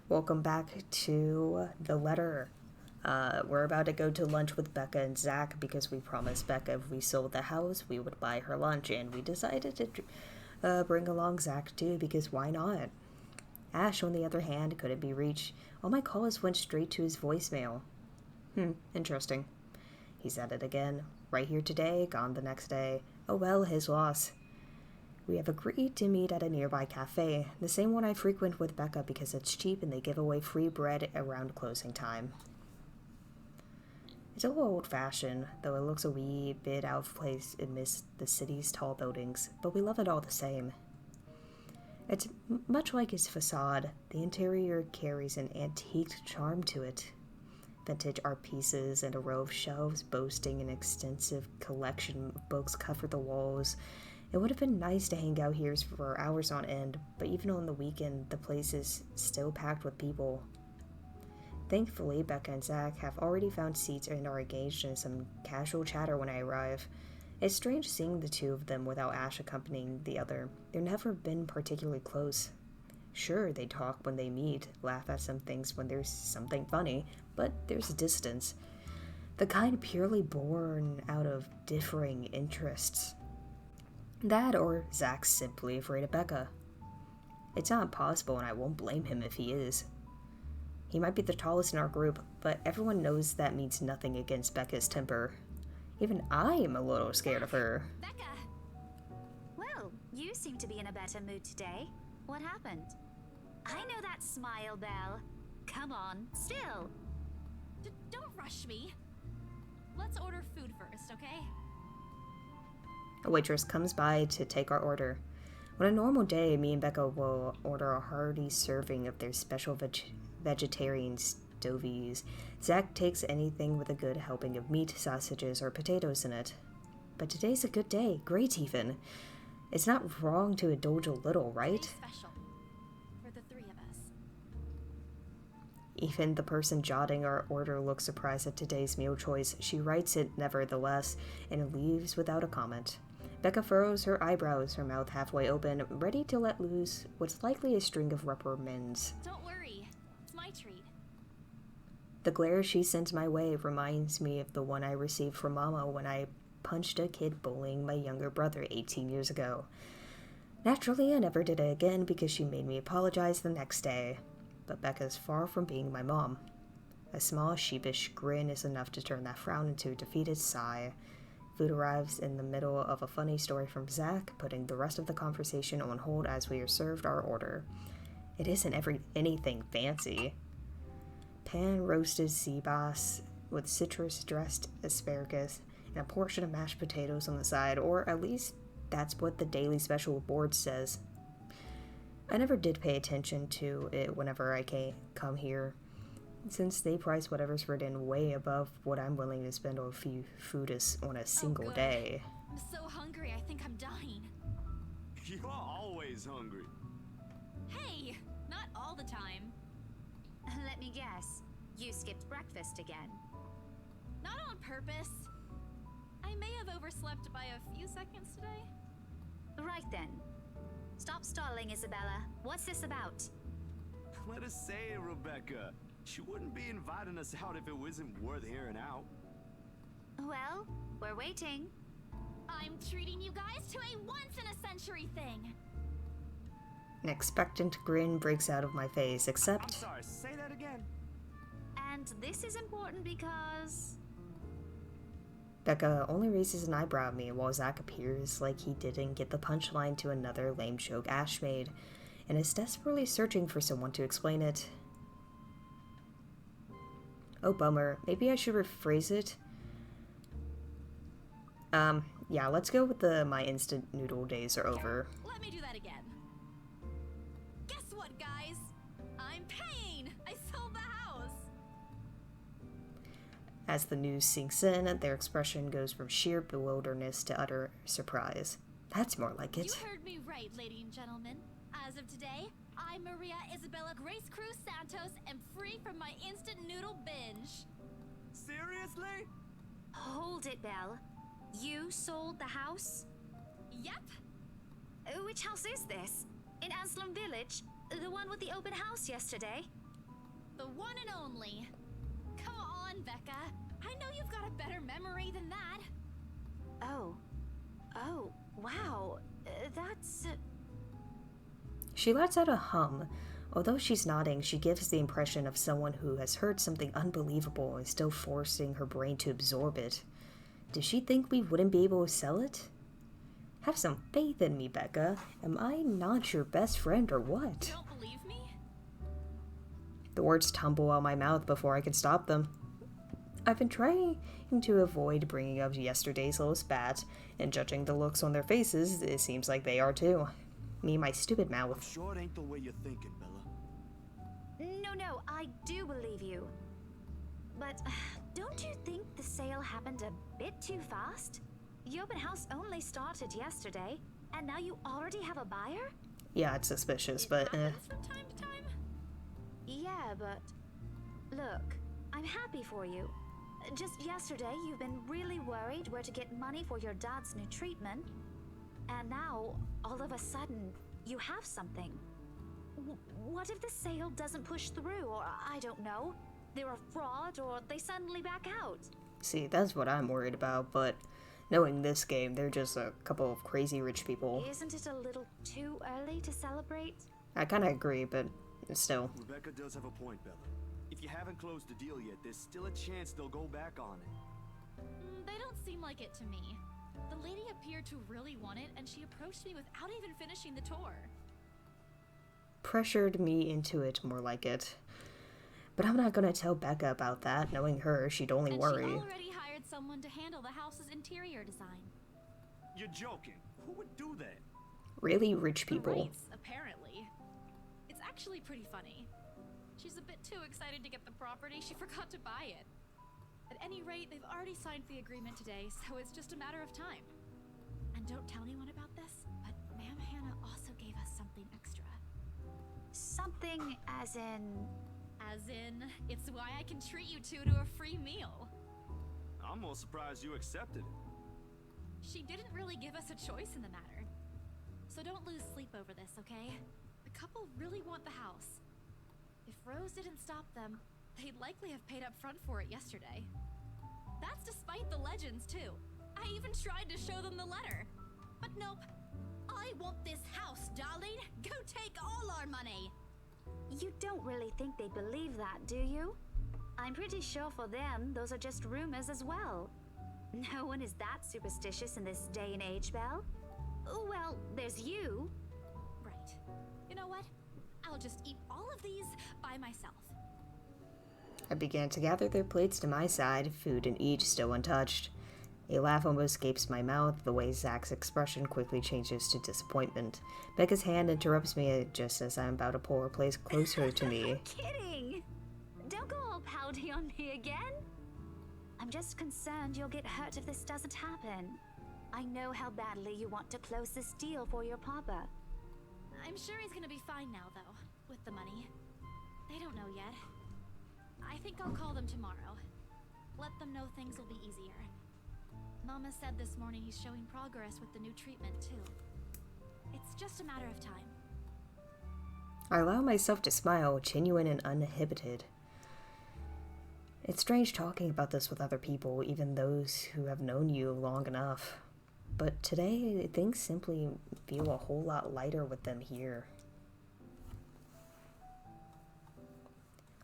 Welcome back to the letter. We're about to go to lunch with Becca and Zach because we promised Becca if we sold the house, we would buy her lunch, and we decided to bring along Zach too because why not? Ash, on the other hand, couldn't be reached. All my calls went straight to his voicemail. Interesting. He said it again. Right here today, gone the next day. Oh well, his loss. We have agreed to meet at a nearby cafe, the same one I frequent with Becca because it's cheap and they give away free bread around closing time. It's a little old-fashioned, though it looks a wee bit out of place amidst the city's tall buildings, but we love it all the same. It's much like its facade. The interior carries an antique charm to it. Vintage art pieces and a row of shelves boasting an extensive collection of books cover the walls. It would have been nice to hang out here for hours on end, but even on the weekend, the place is still packed with people. Thankfully, Becca and Zach have already found seats and are engaged in some casual chatter when I arrive. It's strange seeing the two of them without Ash accompanying the other. They've never been particularly close. Sure, they talk when they meet, laugh at some things when there's something funny, but there's a distance. The kind purely born out of differing interests. That or Zach's simply afraid of Becca. It's not possible and I won't blame him if he is. He might be the tallest in our group, but everyone knows that means nothing against Becca's temper. Even I am a little scared of her. Becca! Well, you seem to be in a better mood today. What happened? I know that smile, Belle. Come on, still. Don't rush me. Let's order food first, okay? A waitress comes by to take our order. On a normal day, me and Becca will order a hearty serving of their special vegetarian stovies. Zach takes anything with a good helping of meat, sausages, or potatoes in it. But today's a good day. Great, even. It's not wrong to indulge a little, right? Today's special. For the three of us. Even the person jotting our order looks surprised at today's meal choice. She writes it nevertheless, and leaves without a comment. Becca furrows her eyebrows, her mouth halfway open, ready to let loose what's likely a string of reprimands. Don't worry. It's my treat. The glare she sends my way reminds me of the one I received from Mama when I punched a kid bullying my younger brother 18 years ago. Naturally, I never did it again because she made me apologize the next day. But Becca's far from being my mom. A small, sheepish grin is enough to turn that frown into a defeated sigh. Food arrives in the middle of a funny story from Zach, putting the rest of the conversation on hold as we are served our order. It isn't anything fancy. Pan-roasted sea bass with citrus-dressed asparagus and a portion of mashed potatoes on the side, or at least that's what the daily special board says. I never did pay attention to it whenever I come here, since they price whatever's written way above what I'm willing to spend on food on a single day. I'm so hungry, I think I'm dying. You're always hungry. Hey, not all the time. Let me guess. You skipped breakfast again. Not on purpose. I may have overslept by a few seconds today. Right then. Stop stalling, Isabella. What's this about? Let us say it, Rebecca. She wouldn't be inviting us out if it wasn't worth hearing out. Well, we're waiting. I'm treating you guys to a once-in-a-century thing. An expectant grin breaks out of my face, I'm except sorry, say that again. And this is important because... Becca only raises an eyebrow at me while Zach appears like he didn't get the punchline to another lame joke Ash made, and is desperately searching for someone to explain it. Oh, bummer. Maybe I should rephrase it. Yeah, let's go with my instant noodle days are over. Let me do that again. Guess what, guys? I'm paying! I sold the house! As the news sinks in, their expression goes from sheer bewilderness to utter surprise. That's more like it. You heard me right, ladies and gentlemen. As of today, I'm Maria Isabella Grace Cruz Santos and free from my instant noodle binge. Seriously? Hold it, Belle. You sold the house? Yep. Which house is this? In Aslam Village? The one with the open house yesterday? The one and only. Come on, Becca. I know you've got a better memory than that. Oh. Oh, wow. That's... She lets out a hum. Although she's nodding, she gives the impression of someone who has heard something unbelievable and is still forcing her brain to absorb it. Does she think we wouldn't be able to sell it? Have some faith in me, Becca. Am I not your best friend or what? You don't believe me? The words tumble out my mouth before I can stop them. I've been trying to avoid bringing up yesterday's little spat, and judging the looks on their faces, it seems like they are too. Me and my stupid I'm mouth. sure it ain't the way you're thinking, Bella. No, I do believe you. But don't you think the sale happened a bit too fast? The open house only started yesterday, and now you already have a buyer? Yeah, it's suspicious, It but happens from time to time. Yeah, but... Look, I'm happy for you. Just yesterday, you've been really worried where to get money for your dad's new treatment. And now, all of a sudden, you have something. What if the sale doesn't push through, or I don't know, they're a fraud, or they suddenly back out? see, that's what I'm worried about, but knowing this game, they're just a couple of crazy rich people. Isn't it a little too early to celebrate? I kinda agree, but still. Rebecca does have a point, Bella. If you haven't closed the deal yet, there's still a chance they'll go back on it. They don't seem like it to me. The lady appeared to really want it, and she approached me without even finishing the tour. Pressured me into it, more like it. But I'm not gonna tell Becca about that. Knowing her, she'd only And worry. she already hired someone to handle the house's interior design. You're joking. Who would do that? Really rich The people. rates, apparently. It's actually pretty funny. She's a bit too excited to get the property, she forgot to buy it. At any rate, they've already signed the agreement today, so it's just a matter of time. And don't tell anyone about this, but Ma'am Hannah also gave us something extra. Something as in... As in, it's why I can treat you two to a free meal. I'm more surprised you accepted it. She didn't really give us a choice in the matter. So don't lose sleep over this, okay? The couple really want the house. If Rose didn't stop them, they'd likely have paid up front for it yesterday. That's despite the legends, too. I even tried to show them the letter. But nope. I want this house, darling. Go take all our money. You don't really think they believe that, do you? I'm pretty sure for them, those are just rumors as well. No one is that superstitious in this day and age, Belle. Well, there's you. Right. You know what? I'll just eat all of these by myself. I began to gather their plates to my side, food in each still untouched. A laugh almost escapes my mouth, the way Zach's expression quickly changes to disappointment. Becca's hand interrupts me just as I'm about to pull her place closer to me. Kidding! Don't go all pouty on me again. I'm just concerned you'll get hurt if this doesn't happen. I know how badly you want to close this deal for your papa. I'm sure he's gonna be fine now, though, with the money. They don't know yet. I think I'll call them tomorrow. Let them know things will be easier. Mama said this morning he's showing progress with the new treatment, too. It's just a matter of time. I allow myself to smile, genuine and uninhibited. It's strange talking about this with other people, even those who have known you long enough. But today, things simply feel a whole lot lighter with them here.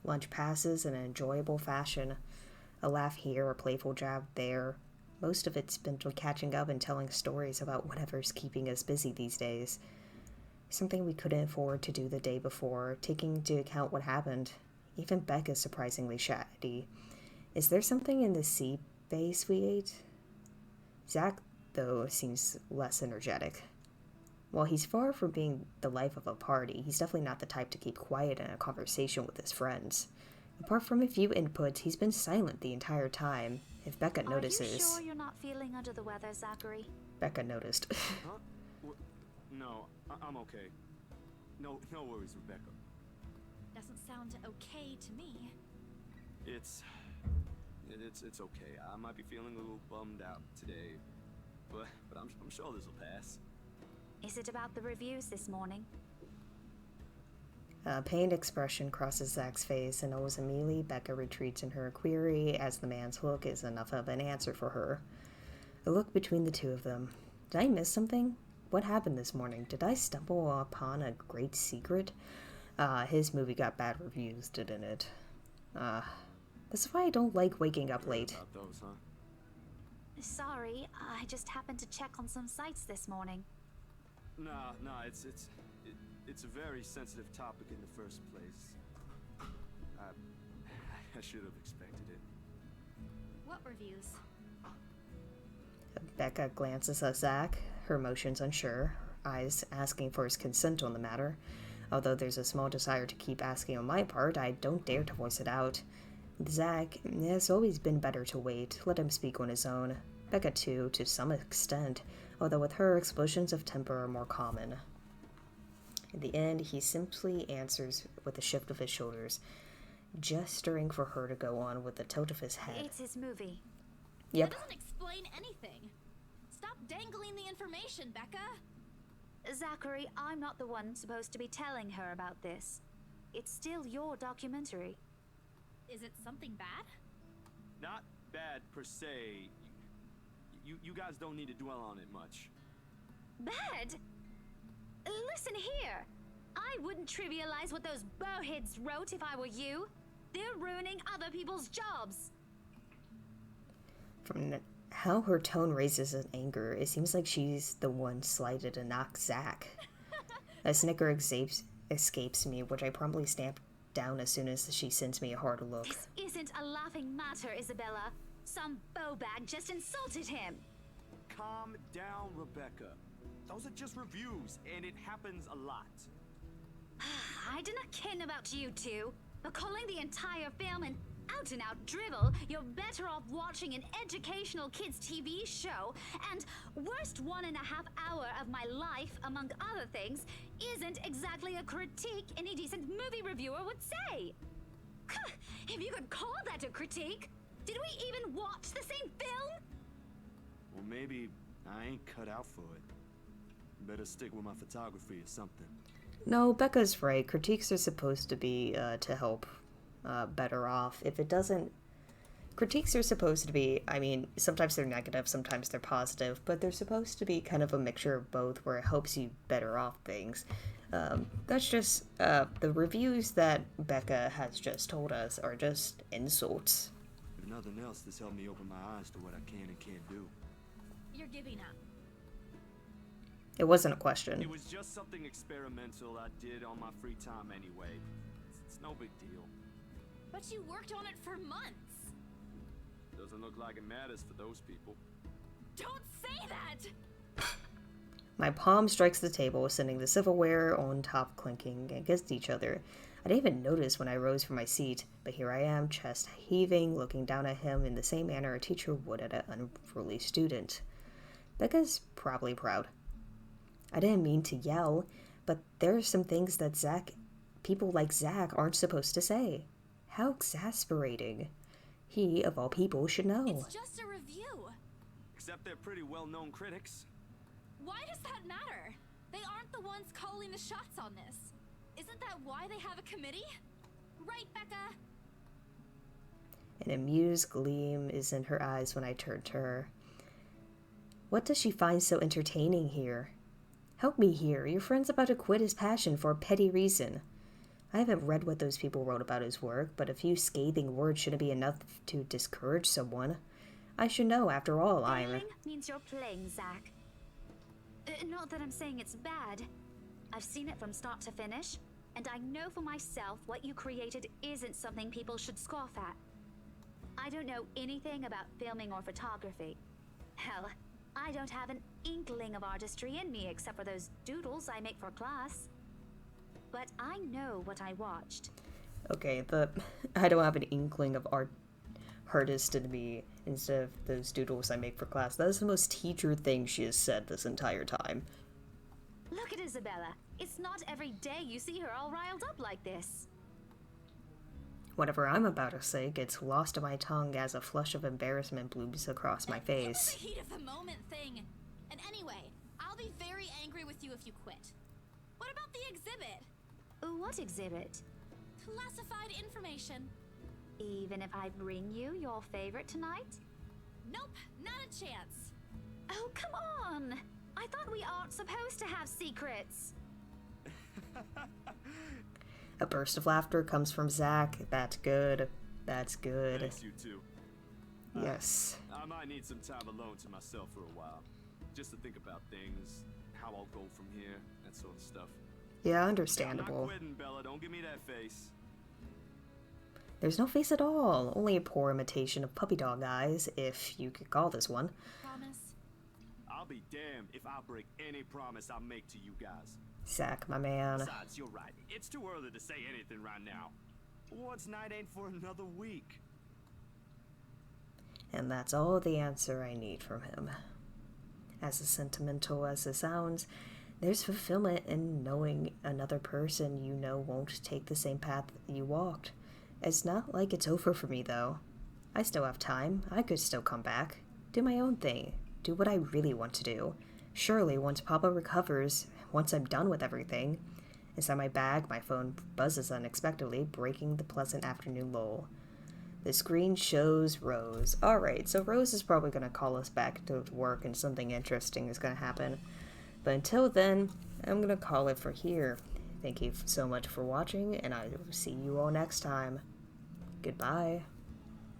Lunch passes in an enjoyable fashion. A laugh here, a playful jab there. Most of it's been catching up and telling stories about whatever's keeping us busy these days. Something we couldn't afford to do the day before, taking into account what happened. Even Becca's surprisingly chatty. Is there something in the sea base we ate? Zach, though, seems less energetic. While he's far from being the life of a party, he's definitely not the type to keep quiet in a conversation with his friends. Apart from a few inputs, he's been silent the entire time. If Becca notices... Are you sure you're not feeling under the weather, Zachary? Becca noticed. Huh? No, I'm okay. No worries, Rebecca. Doesn't sound okay to me. It's okay. I might be feeling a little bummed out today, but I'm sure this will pass. Is it about the reviews this morning? A pained expression crosses Zach's face, and almost immediately Becca retreats in her query as the man's look is enough of an answer for her. A look between the two of them. Did I miss something? What happened this morning? Did I stumble upon a great secret? His movie got bad reviews, didn't it? That's why I don't like waking up late. About those, huh? Sorry, I just happened to check on some sites this morning. Nah, it's a very sensitive topic in the first place. I should have expected it. What reviews? Becca glances at Zach, her emotions unsure, eyes asking for his consent on the matter. Although there's a small desire to keep asking on my part, I don't dare to voice it out. With Zach, it's always been better to wait, let him speak on his own. Becca too, to some extent, although with her, explosions of temper are more common. In the end, he simply answers with a shift of his shoulders, gesturing for her to go on with a tilt of his head. It's his movie. Yep. That doesn't explain anything. Stop dangling the information, Becca. Zachary, I'm not the one supposed to be telling her about this. It's still your documentary. Is it something bad? Not bad per se. You guys don't need to dwell on it much. Bad? Listen here. I wouldn't trivialize what those bowheads wrote if I were you. They're ruining other people's jobs. From how her tone raises in anger, it seems like she's the one slighted to knock Zach. A snicker escapes me, which I promptly stamp down as soon as she sends me a hard look. This isn't a laughing matter, Isabella. Some bowbag just insulted him. Calm down, Rebecca. Those are just reviews, and it happens a lot. I do not ken about you two, but calling the entire film an out-and-out drivel, you're better off watching an educational kids' TV show, and worst 1.5 hour of my life, among other things, isn't exactly a critique any decent movie reviewer would say. If you could call that a critique, did we even watch the same film? Well, maybe I ain't cut out for it. Better stick with my photography or something. No, Becca's right. Critiques are supposed to be to help better off. If it doesn't... Critiques are supposed to be, I mean, sometimes they're negative, sometimes they're positive, but they're supposed to be kind of a mixture of both where it helps you better off things. That's just, the reviews that Becca has just told us are just insults. If nothing else, this helped me open my eyes to what I can and can't do. You're giving up. It wasn't a question. It was just something experimental I did on my free time anyway. It's no big deal. But you worked on it for months. Doesn't look like it matters for those people. Don't say that! My palm strikes the table, sending the silverware on top clinking against each other. I didn't even notice when I rose from my seat, but here I am, chest heaving, looking down at him in the same manner a teacher would at an unruly student. Becca's probably proud. I didn't mean to yell, but there are some things that people like Zach aren't supposed to say. How exasperating. He, of all people, should know. It's just a review. Except they're pretty well-known critics. Why does that matter? They aren't the ones calling the shots on this. Isn't that why they have a committee? Right, Becca? An amused gleam is in her eyes when I turn to her. What does she find so entertaining here? Help me here. Your friend's about to quit his passion for a petty reason. I haven't read what those people wrote about his work, but a few scathing words shouldn't be enough to discourage someone. I should know, after all, Failing means you're playing, Zach. Not that I'm saying it's bad. I've seen it from start to finish, and I know for myself what you created isn't something people should scoff at. I don't know anything about filming or photography. Hell, I don't have an inkling of artistry in me except for those doodles I make for class. But I know what I watched. Okay, I don't have an inkling of artist in me instead of those doodles I make for class. That is the most teacher thing she has said this entire time. Look at Isabella. It's not every day you see her all riled up like this. Whatever I'm about to say gets lost in my tongue as a flush of embarrassment blooms across my face. It was a heat of the moment thing. And anyway, I'll be very angry with you if you quit. What about the exhibit? What exhibit? Classified information. Even if I bring you your favorite tonight? Nope, not a chance. Oh, come on! I thought we aren't supposed to have secrets. A burst of laughter comes from Zach. That's good. That's good. Thanks, you two. Yes. I might need some time alone to myself for a while. Just to think about things, how I'll go from here, that sort of stuff. Yeah, I'm understandable. not quitting, Bella. Don't give me that face. There's no face at all. Only a poor imitation of puppy dog eyes, if you could call this one. Promise? I'll be damned if I break any promise I make to you guys. Zach, my man. Besides, you're right. It's too early to say anything right now. Once night ain't for another week. And that's all the answer I need from him. As sentimental as it sounds, there's fulfillment in knowing another person you know won't take the same path you walked. It's not like it's over for me, though. I still have time. I could still come back. Do my own thing. Do what I really want to do. Surely, once Papa recovers, once I'm done with everything. Inside my bag, my phone buzzes unexpectedly, breaking the pleasant afternoon lull. The screen shows Rose. Alright, so Rose is probably going to call us back to work and something interesting is going to happen. But until then, I'm going to call it for here. Thank you so much for watching, and I will see you all next time. Goodbye.